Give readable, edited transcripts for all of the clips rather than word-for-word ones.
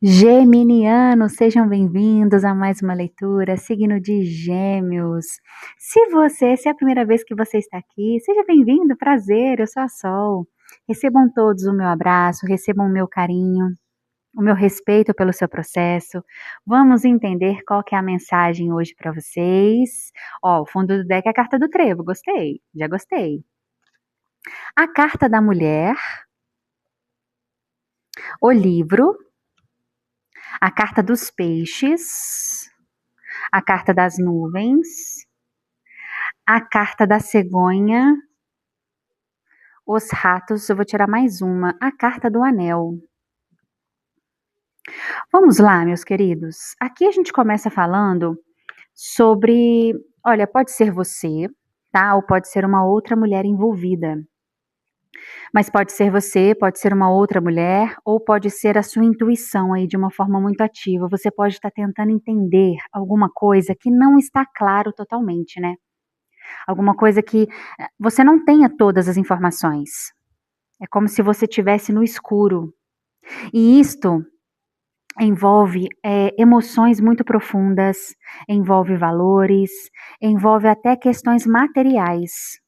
Geminianos, sejam bem-vindos a mais uma leitura, signo de Gêmeos. Se é a primeira vez que você está aqui, seja bem-vindo, prazer, eu sou a Sol. Recebam todos o meu abraço, recebam o meu carinho, o meu respeito pelo seu processo. Vamos entender qual que é a mensagem hoje para vocês. Ó, o fundo do deck é a carta do trevo, gostei, já gostei. A carta da mulher, o livro, a carta dos peixes, a carta das nuvens, a carta da cegonha, os ratos, eu vou tirar mais uma, a carta do anel. Vamos lá, meus queridos. Aqui a gente começa falando sobre, olha, pode ser você, tá? Ou pode ser uma outra mulher envolvida. Mas pode ser você, pode ser uma outra mulher, ou pode ser a sua intuição aí de uma forma muito ativa. Você pode estar tentando entender alguma coisa que não está claro totalmente, né? Alguma coisa que você não tenha todas as informações. É como se você estivesse no escuro. E isto envolve emoções muito profundas, envolve valores, envolve até questões materiais.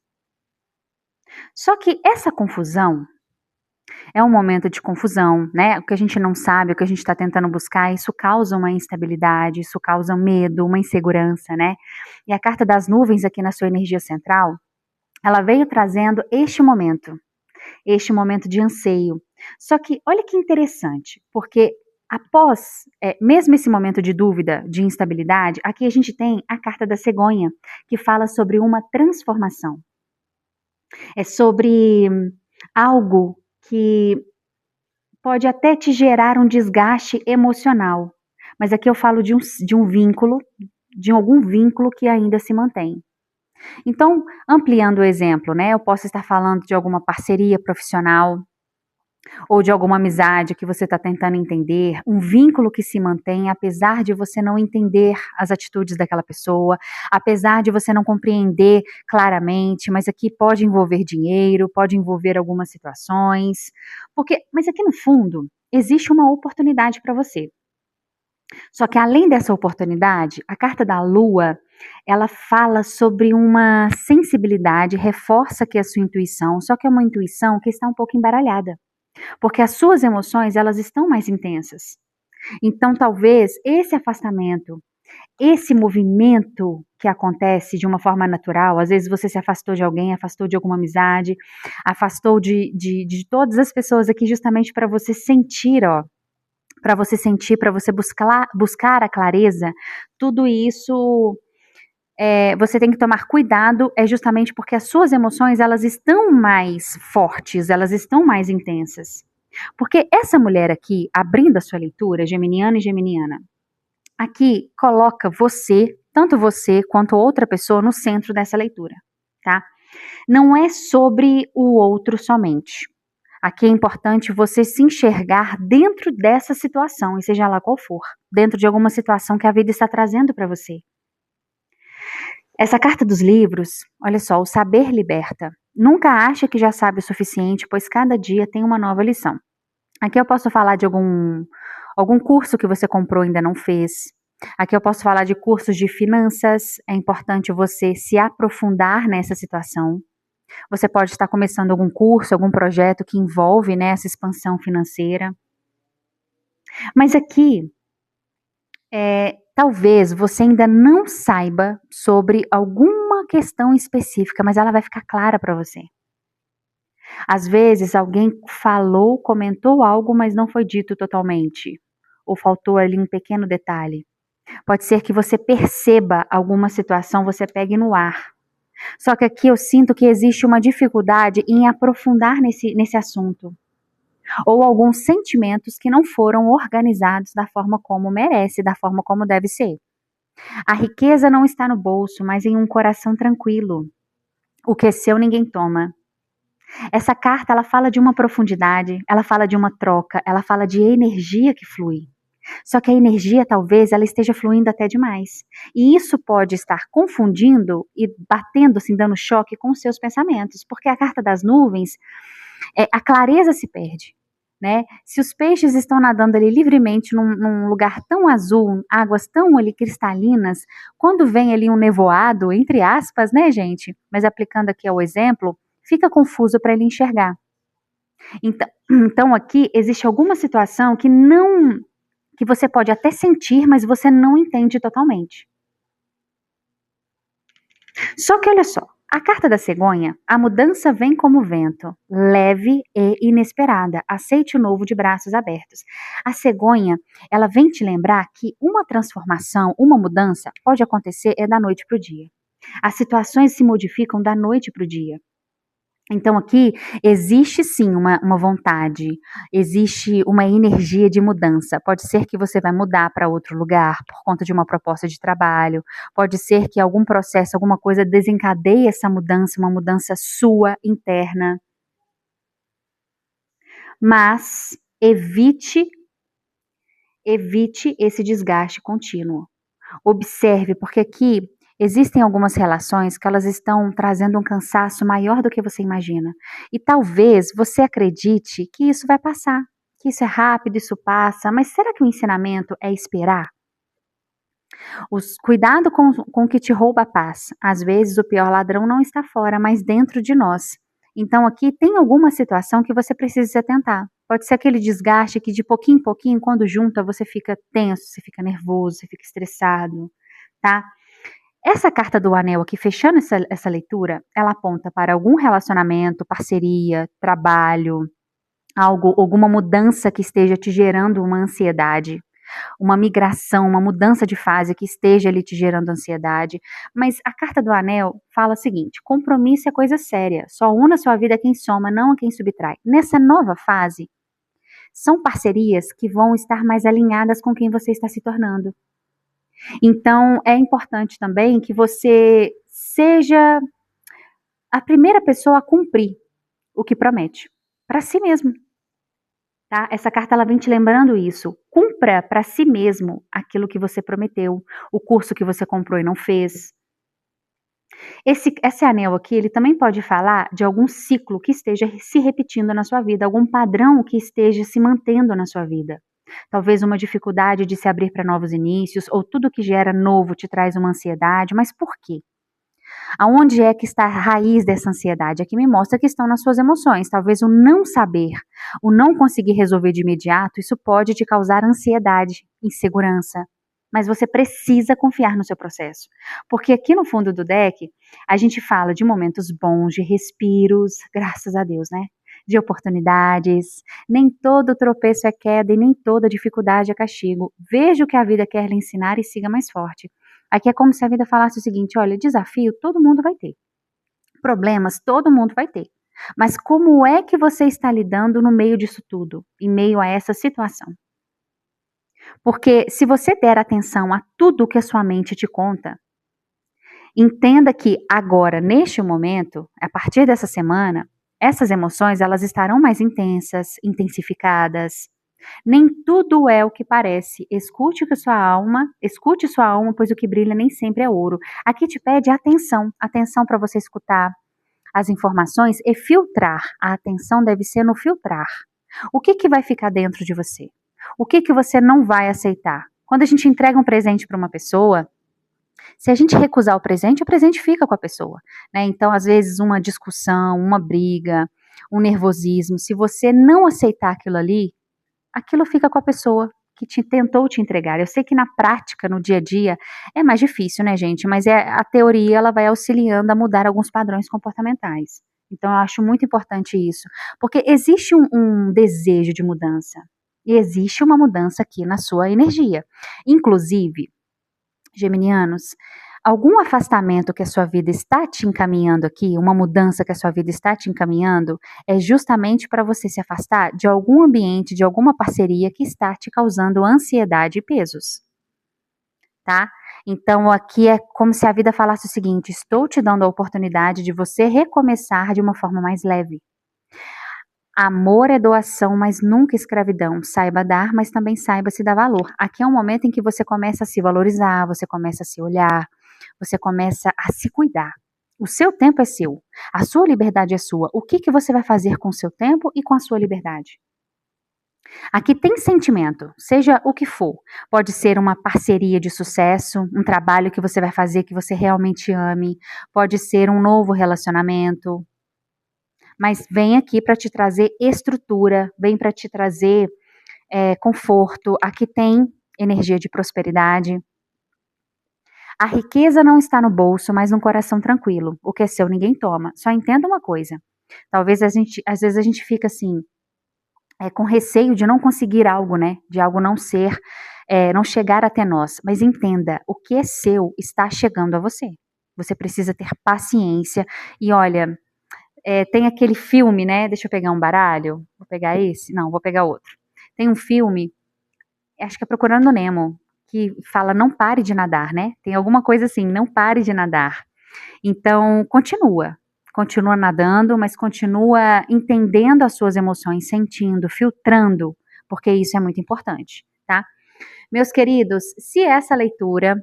Só que essa confusão é um momento de confusão, né? O que a gente não sabe, o que a gente está tentando buscar, isso causa uma instabilidade, isso causa um medo, uma insegurança, né? E a carta das nuvens aqui na sua energia central, ela veio trazendo este momento de anseio. Só que olha que interessante, porque após, mesmo esse momento de dúvida, de instabilidade, aqui a gente tem a carta da cegonha, que fala sobre uma transformação. É sobre algo que pode até te gerar um desgaste emocional. Mas aqui eu falo de um vínculo, de algum vínculo que ainda se mantém. Então, ampliando o exemplo, né? Eu posso estar falando de alguma parceria profissional ou de alguma amizade que você está tentando entender, um vínculo que se mantém apesar de você não entender as atitudes daquela pessoa, apesar de você não compreender claramente, mas aqui pode envolver dinheiro, pode envolver algumas situações, mas aqui no fundo existe uma oportunidade para você. Só que além dessa oportunidade, a carta da Lua, ela fala sobre uma sensibilidade, reforça que a sua intuição, só que é uma intuição que está um pouco embaralhada, porque as suas emoções, elas estão mais intensas. Então, talvez esse afastamento, esse movimento que acontece de uma forma natural, às vezes você se afastou de alguém, afastou de alguma amizade, afastou de todas as pessoas aqui justamente para você sentir, ó, para você sentir, para você buscar a clareza, tudo isso você tem que tomar cuidado, é justamente porque as suas emoções, elas estão mais fortes, elas estão mais intensas. Porque essa mulher aqui, abrindo a sua leitura, geminiana e geminiana, aqui coloca você, tanto você quanto outra pessoa, no centro dessa leitura, tá? Não é sobre o outro somente. Aqui é importante você se enxergar dentro dessa situação, e seja lá qual for, dentro de alguma situação que a vida está trazendo para você. Essa carta dos livros, olha só, o saber liberta. Nunca ache que já sabe o suficiente, pois cada dia tem uma nova lição. Aqui eu posso falar de algum curso que você comprou e ainda não fez. Aqui eu posso falar de cursos de finanças. É importante você se aprofundar nessa situação. Você pode estar começando algum curso, algum projeto que envolve, né, essa expansão financeira. Mas aqui, talvez você ainda não saiba sobre alguma questão específica, mas ela vai ficar clara para você. Às vezes alguém falou, comentou algo, mas não foi dito totalmente, ou faltou ali um pequeno detalhe. Pode ser que você perceba alguma situação, você pegue no ar. Só que aqui eu sinto que existe uma dificuldade em aprofundar nesse assunto. Ou alguns sentimentos que não foram organizados da forma como merece, da forma como deve ser. A riqueza não está no bolso, mas em um coração tranquilo. O que é seu ninguém toma. Essa carta, ela fala de uma profundidade, ela fala de uma troca, ela fala de energia que flui. Só que a energia, talvez, ela esteja fluindo até demais. E isso pode estar confundindo e batendo, assim, dando choque com os seus pensamentos. Porque a carta das nuvens, a clareza se perde. né? Se os peixes estão nadando ali livremente num lugar tão azul, águas tão ali cristalinas, quando vem ali um nevoado, entre aspas, né, gente? Mas aplicando aqui ao exemplo, fica confuso para ele enxergar. Então aqui existe alguma situação que você pode até sentir, mas você não entende totalmente. Só que olha só, a carta da cegonha, a mudança vem como vento, leve e inesperada. Aceite o novo de braços abertos. A cegonha, ela vem te lembrar que uma transformação, uma mudança, pode acontecer da noite para o dia. As situações se modificam da noite para o dia. Então aqui existe sim uma vontade, existe uma energia de mudança. Pode ser que você vai mudar para outro lugar por conta de uma proposta de trabalho, pode ser que algum processo, alguma coisa desencadeie essa mudança, uma mudança sua interna. Mas evite esse desgaste contínuo. Observe, porque aqui existem algumas relações que elas estão trazendo um cansaço maior do que você imagina. E talvez você acredite que isso vai passar, que isso é rápido, isso passa, mas será que o ensinamento é esperar? Cuidado com o que te rouba a paz. Às vezes o pior ladrão não está fora, mas dentro de nós. Então aqui tem alguma situação que você precisa se atentar. Pode ser aquele desgaste que de pouquinho em pouquinho, quando junta, você fica tenso, você fica nervoso, você fica estressado, tá? Essa carta do anel aqui, fechando essa leitura, ela aponta para algum relacionamento, parceria, trabalho, alguma mudança que esteja te gerando uma ansiedade, uma migração, uma mudança de fase que esteja ali te gerando ansiedade. Mas a carta do anel fala o seguinte: compromisso é coisa séria, só una sua vida a quem soma, não a quem subtrai. Nessa nova fase, são parcerias que vão estar mais alinhadas com quem você está se tornando. Então, é importante também que você seja a primeira pessoa a cumprir o que promete, para si mesmo, tá? Essa carta ela vem te lembrando isso. Cumpra para si mesmo aquilo que você prometeu, o curso que você comprou e não fez. Esse anel aqui, ele também pode falar de algum ciclo que esteja se repetindo na sua vida, algum padrão que esteja se mantendo na sua vida. Talvez uma dificuldade de se abrir para novos inícios, ou tudo que gera novo te traz uma ansiedade, mas por quê? Aonde é que está a raiz dessa ansiedade? Aqui me mostra que estão nas suas emoções. Talvez o não saber, o não conseguir resolver de imediato, isso pode te causar ansiedade, insegurança. Mas você precisa confiar no seu processo. Porque aqui no fundo do deck, a gente fala de momentos bons, de respiros, graças a Deus, né? De oportunidades. Nem todo tropeço é queda e nem toda dificuldade é castigo. Veja o que a vida quer lhe ensinar e siga mais forte. Aqui é como se a vida falasse o seguinte: olha, desafio todo mundo vai ter. Problemas todo mundo vai ter. Mas como é que você está lidando no meio disso tudo? Em meio a essa situação? Porque se você der atenção a tudo que a sua mente te conta, entenda que agora, neste momento, a partir dessa semana, essas emoções elas estarão mais intensas, intensificadas. Nem tudo é o que parece. Escute sua alma, pois o que brilha nem sempre é ouro. Aqui te pede atenção, atenção para você escutar as informações e filtrar. A atenção deve ser no filtrar. O que vai ficar dentro de você? O que você não vai aceitar? Quando a gente entrega um presente para uma pessoa, se a gente recusar o presente fica com a pessoa, né? Então, às vezes, uma discussão, uma briga, um nervosismo, se você não aceitar aquilo ali, aquilo fica com a pessoa que tentou te entregar. Eu sei que na prática, no dia a dia, é mais difícil, né, gente? Mas a teoria ela vai auxiliando a mudar alguns padrões comportamentais. Então, eu acho muito importante isso, porque existe um desejo de mudança e existe uma mudança aqui na sua energia. Inclusive, geminianos, algum afastamento que a sua vida está te encaminhando aqui, uma mudança que a sua vida está te encaminhando, é justamente para você se afastar de algum ambiente, de alguma parceria que está te causando ansiedade e pesos, tá? Então aqui é como se a vida falasse o seguinte: estou te dando a oportunidade de você recomeçar de uma forma mais leve. Amor é doação, mas nunca escravidão. Saiba dar, mas também saiba se dar valor. Aqui é um momento em que você começa a se valorizar, você começa a se olhar, você começa a se cuidar. O seu tempo é seu, a sua liberdade é sua. O que você vai fazer com o seu tempo e com a sua liberdade? Aqui tem sentimento, seja o que for. Pode ser uma parceria de sucesso, um trabalho que você vai fazer que você realmente ame, pode ser um novo relacionamento, mas vem aqui para te trazer estrutura, vem para te trazer conforto. Aqui tem energia de prosperidade. A riqueza não está no bolso, mas no coração tranquilo. O que é seu ninguém toma. Só entenda uma coisa. Talvez às vezes a gente fica assim, com receio de não conseguir algo, né? De algo não ser, não chegar até nós. Mas entenda, o que é seu está chegando a você. Você precisa ter paciência. E olha, tem aquele filme, né? Deixa eu pegar um baralho. Vou pegar esse? Não, vou pegar outro. Tem um filme, acho que é Procurando Nemo, que fala não pare de nadar, né? Tem alguma coisa assim, não pare de nadar. Então, continua nadando, mas continua entendendo as suas emoções, sentindo, filtrando, porque isso é muito importante, tá? Meus queridos, se essa leitura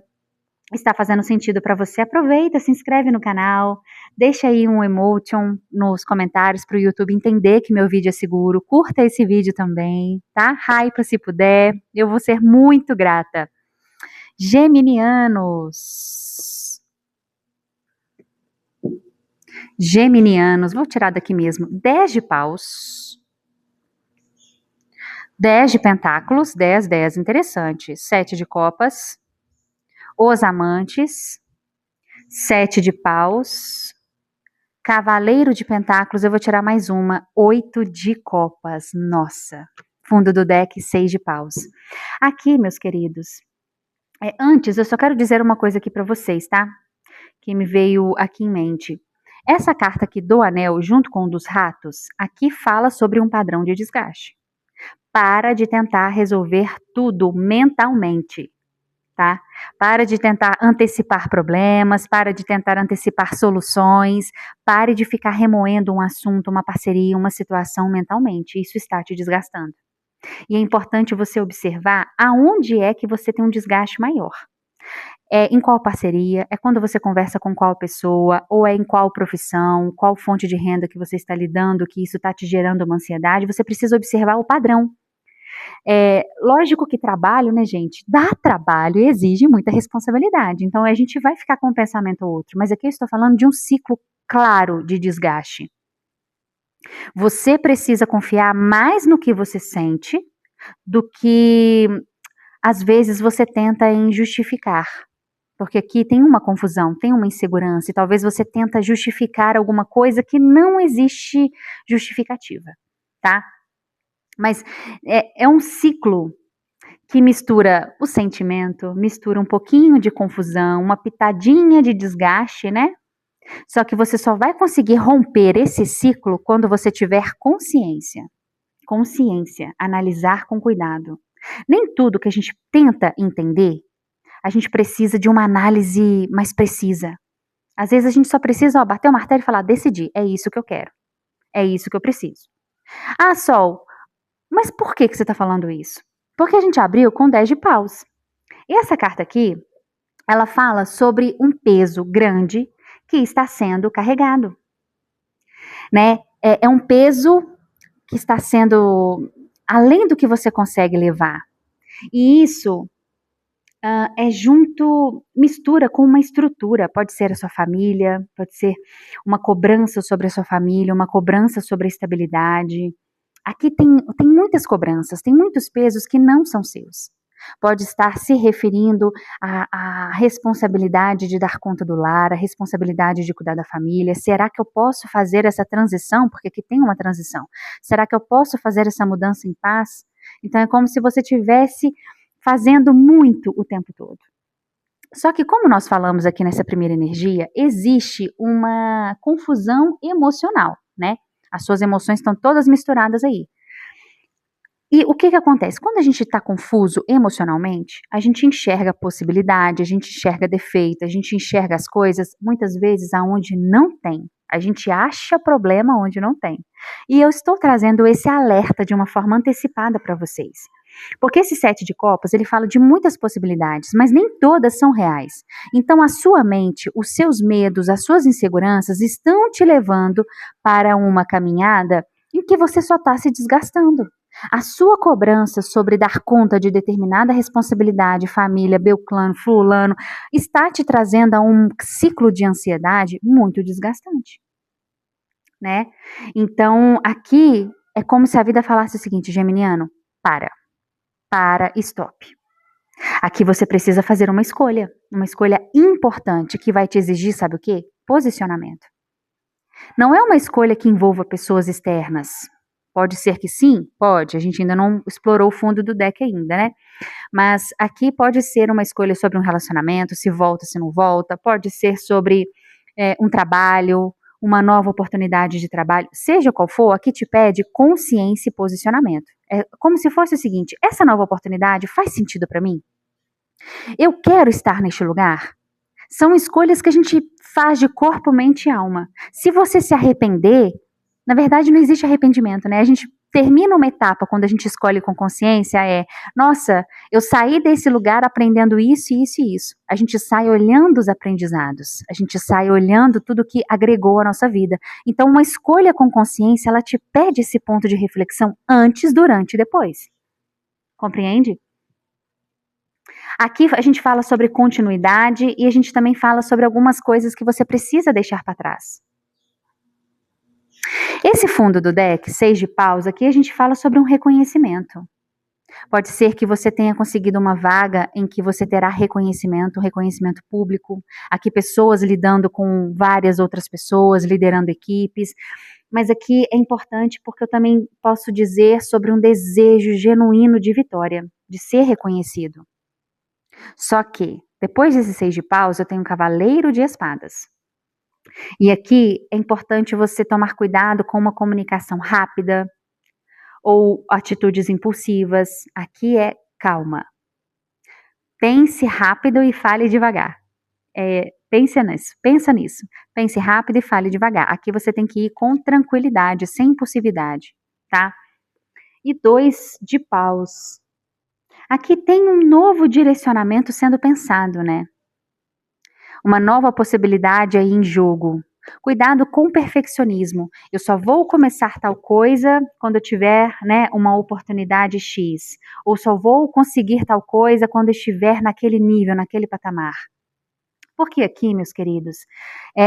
está fazendo sentido para você, aproveita, se inscreve no canal, deixa aí um emotion nos comentários para o YouTube entender que meu vídeo é seguro, curta esse vídeo também, tá? Hype se puder, eu vou ser muito grata. Geminianos, vou tirar daqui mesmo, 10 de paus, 10 de pentáculos, 10, 10, interessante, 7 de copas, os amantes, 7 de paus, cavaleiro de pentáculos, eu vou tirar mais uma, 8 de copas, nossa, fundo do deck, 6 de paus. Aqui, meus queridos, antes eu só quero dizer uma coisa aqui para vocês, tá? Que me veio aqui em mente. Essa carta aqui do anel, junto com o dos ratos, aqui fala sobre um padrão de desgaste. Para de tentar resolver tudo mentalmente, tá? Para de tentar antecipar problemas, para de tentar antecipar soluções, pare de ficar remoendo um assunto, uma parceria, uma situação mentalmente. Isso está te desgastando. E é importante você observar aonde é que você tem um desgaste maior. Em qual parceria, é quando você conversa com qual pessoa, ou é em qual profissão, qual fonte de renda que você está lidando, que isso está te gerando uma ansiedade, você precisa observar o padrão. Lógico que trabalho, né, gente, dá trabalho e exige muita responsabilidade, então a gente vai ficar com um pensamento ou outro, mas aqui eu estou falando de um ciclo claro de desgaste. Você precisa confiar mais no que você sente do que, às vezes, você tenta em justificar. Porque aqui tem uma confusão, tem uma insegurança, e talvez você tenta justificar alguma coisa que não existe justificativa, tá? Mas é um ciclo que mistura o sentimento, mistura um pouquinho de confusão, uma pitadinha de desgaste, né? Só que você só vai conseguir romper esse ciclo quando você tiver consciência. Consciência, analisar com cuidado. Nem tudo que a gente tenta entender, a gente precisa de uma análise mais precisa. Às vezes a gente só precisa bater o martelo e falar, decidir, é isso que eu quero, é isso que eu preciso. Ah, Sol, mas por que você está falando isso? Porque a gente abriu com 10 de paus. E essa carta aqui, ela fala sobre um peso grande que está sendo carregado, né? É um peso que está sendo além do que você consegue levar. E isso mistura com uma estrutura, pode ser a sua família, pode ser uma cobrança sobre a sua família, uma cobrança sobre a estabilidade. Aqui tem muitas cobranças, tem muitos pesos que não são seus. Pode estar se referindo à responsabilidade de dar conta do lar, a responsabilidade de cuidar da família. Será que eu posso fazer essa transição? Porque aqui tem uma transição. Será que eu posso fazer essa mudança em paz? Então é como se você tivesse fazendo muito o tempo todo. Só que como nós falamos aqui nessa primeira energia, existe uma confusão emocional, né? As suas emoções estão todas misturadas aí. E o que acontece? Quando a gente está confuso emocionalmente, a gente enxerga possibilidade, a gente enxerga defeito, a gente enxerga as coisas muitas vezes aonde não tem. A gente acha problema onde não tem. E eu estou trazendo esse alerta de uma forma antecipada para vocês. Porque esse 7 de copas, ele fala de muitas possibilidades, mas nem todas são reais. Então a sua mente, os seus medos, as suas inseguranças estão te levando para uma caminhada em que você só está se desgastando. A sua cobrança sobre dar conta de determinada responsabilidade, família, belclano, fulano, está te trazendo a um ciclo de ansiedade muito desgastante, né? Então, aqui é como se a vida falasse o seguinte, geminiano, stop. Aqui você precisa fazer uma escolha importante que vai te exigir, sabe o quê? Posicionamento. Não é uma escolha que envolva pessoas externas. Pode ser que sim? Pode. A gente ainda não explorou o fundo do deck ainda, né? Mas aqui pode ser uma escolha sobre um relacionamento, se volta, se não volta. Pode ser sobre um trabalho, uma nova oportunidade de trabalho. Seja qual for, aqui te pede consciência e posicionamento. É como se fosse o seguinte, essa nova oportunidade faz sentido para mim? Eu quero estar neste lugar? São escolhas que a gente faz de corpo, mente e alma. Se você se arrepender, na verdade não existe arrependimento, né? A gente termina uma etapa quando a gente escolhe com consciência, nossa, eu saí desse lugar aprendendo isso, isso e isso. A gente sai olhando os aprendizados, a gente sai olhando tudo que agregou à nossa vida. Então uma escolha com consciência, ela te pede esse ponto de reflexão antes, durante e depois. Compreende? Aqui a gente fala sobre continuidade e a gente também fala sobre algumas coisas que você precisa deixar para trás. Esse fundo do deck, 6 de paus, aqui a gente fala sobre um reconhecimento. Pode ser que você tenha conseguido uma vaga em que você terá reconhecimento público, aqui pessoas lidando com várias outras pessoas, liderando equipes, mas aqui é importante porque eu também posso dizer sobre um desejo genuíno de vitória, de ser reconhecido. Só que, depois desse 6 de paus, eu tenho um cavaleiro de espadas. E aqui é importante você tomar cuidado com uma comunicação rápida ou atitudes impulsivas. Aqui é calma. Pense rápido e fale devagar. Pensa nisso. Pense rápido e fale devagar. Aqui você tem que ir com tranquilidade, sem impulsividade, tá? E 2 de paus. Aqui tem um novo direcionamento sendo pensado, né? Uma nova possibilidade aí em jogo. Cuidado com o perfeccionismo. Eu só vou começar tal coisa quando eu tiver, né, uma oportunidade X. Ou só vou conseguir tal coisa quando estiver naquele nível, naquele patamar. Porque aqui, meus queridos,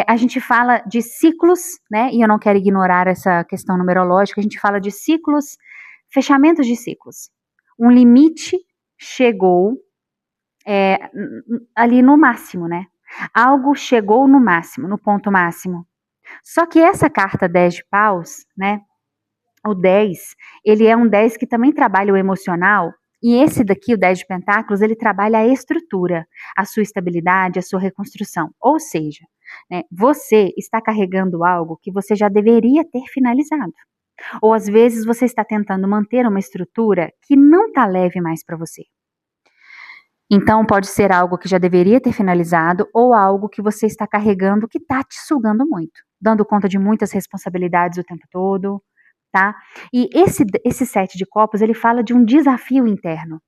a gente fala de ciclos, né? E eu não quero ignorar essa questão numerológica. A gente fala de ciclos, fechamentos de ciclos. Um limite chegou ali no máximo, né? Algo chegou no máximo, no ponto máximo. Só que essa carta 10 de paus, né? O 10, ele é um 10 que também trabalha o emocional. E esse daqui, o 10 de pentáculos, ele trabalha a estrutura, a sua estabilidade, a sua reconstrução. Ou seja, né, você está carregando algo que você já deveria ter finalizado. Ou às vezes você está tentando manter uma estrutura que não está leve mais para você. Então pode ser algo que já deveria ter finalizado ou algo que você está carregando que está te sugando muito, dando conta de muitas responsabilidades o tempo todo, tá? E esse 7 de copas, ele fala de um desafio interno.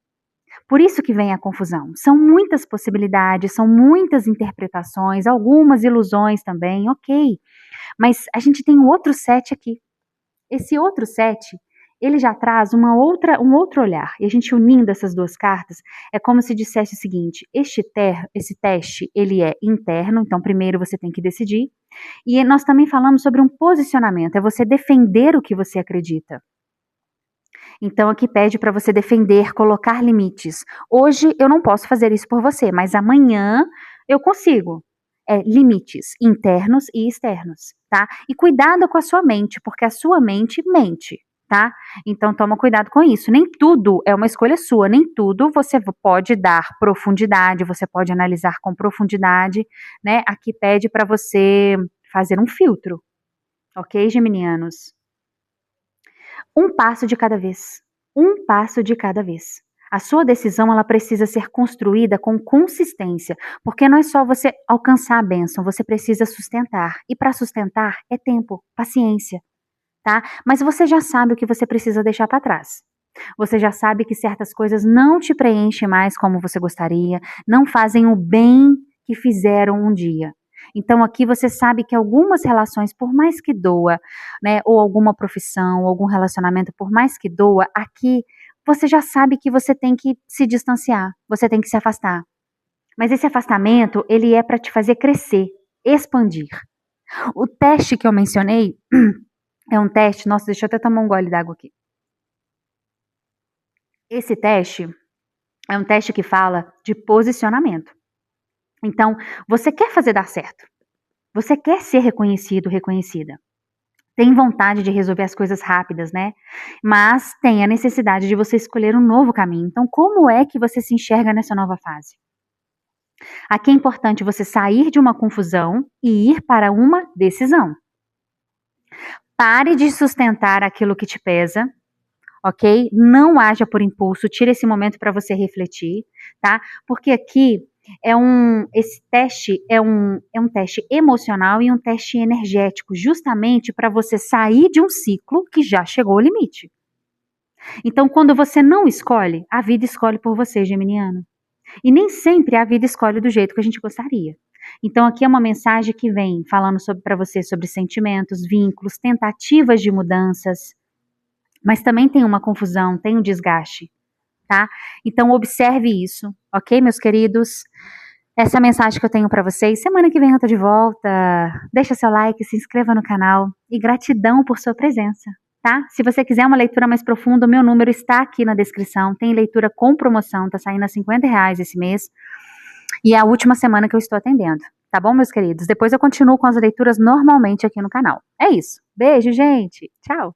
Por isso que vem a confusão. São muitas possibilidades, são muitas interpretações, algumas ilusões também, ok. Mas a gente tem um outro 7 aqui. Esse outro 7, ele já traz um outro olhar. E a gente unindo essas duas cartas, é como se dissesse o seguinte, esse teste, ele é interno, então primeiro você tem que decidir. E nós também falamos sobre um posicionamento, é você defender o que você acredita. Então aqui pede para você defender, colocar limites. Hoje eu não posso fazer isso por você, mas amanhã eu consigo. Limites internos e externos, tá? E cuidado com a sua mente, porque a sua mente mente, tá? Então toma cuidado com isso. Nem tudo é uma escolha sua, nem tudo você pode dar profundidade, você pode analisar com profundidade, né? Aqui pede para você fazer um filtro, ok, geminianos? Um passo de cada vez. Um passo de cada vez. A sua decisão, ela precisa ser construída com consistência, porque não é só você alcançar a bênção, você precisa sustentar. E para sustentar é tempo, paciência, tá? Mas você já sabe o que você precisa deixar para trás. Você já sabe que certas coisas não te preenchem mais como você gostaria, não fazem o bem que fizeram um dia. Então aqui você sabe que algumas relações, por mais que doa, né, ou alguma profissão, ou algum relacionamento, por mais que doa, aqui você já sabe que você tem que se distanciar, você tem que se afastar. Mas esse afastamento, ele é para te fazer crescer, expandir. O teste que eu mencionei é um teste, nossa, deixa eu até tomar um gole d'água aqui. Esse teste é um teste que fala de posicionamento. Então, você quer fazer dar certo. Você quer ser reconhecido, reconhecida. Tem vontade de resolver as coisas rápidas, né? Mas tem a necessidade de você escolher um novo caminho. Então, como é que você se enxerga nessa nova fase? Aqui é importante você sair de uma confusão e ir para uma decisão. Pare de sustentar aquilo que te pesa, ok? Não haja por impulso, tire esse momento para você refletir, tá? Porque aqui esse teste é um teste emocional e um teste energético, justamente para você sair de um ciclo que já chegou ao limite. Então, quando você não escolhe, a vida escolhe por você, geminiano. E nem sempre a vida escolhe do jeito que a gente gostaria. Então, aqui é uma mensagem que vem falando para você sobre sentimentos, vínculos, tentativas de mudanças, mas também tem uma confusão, tem um desgaste, tá? Então, observe isso, ok, meus queridos? Essa é a mensagem que eu tenho para vocês. Semana que vem eu tô de volta. Deixa seu like, se inscreva no canal e gratidão por sua presença, tá? Se você quiser uma leitura mais profunda, o meu número está aqui na descrição. Tem leitura com promoção, tá saindo a R$ 50 esse mês. E é a última semana que eu estou atendendo. Tá bom, meus queridos? Depois eu continuo com as leituras normalmente aqui no canal. É isso. Beijo, gente. Tchau.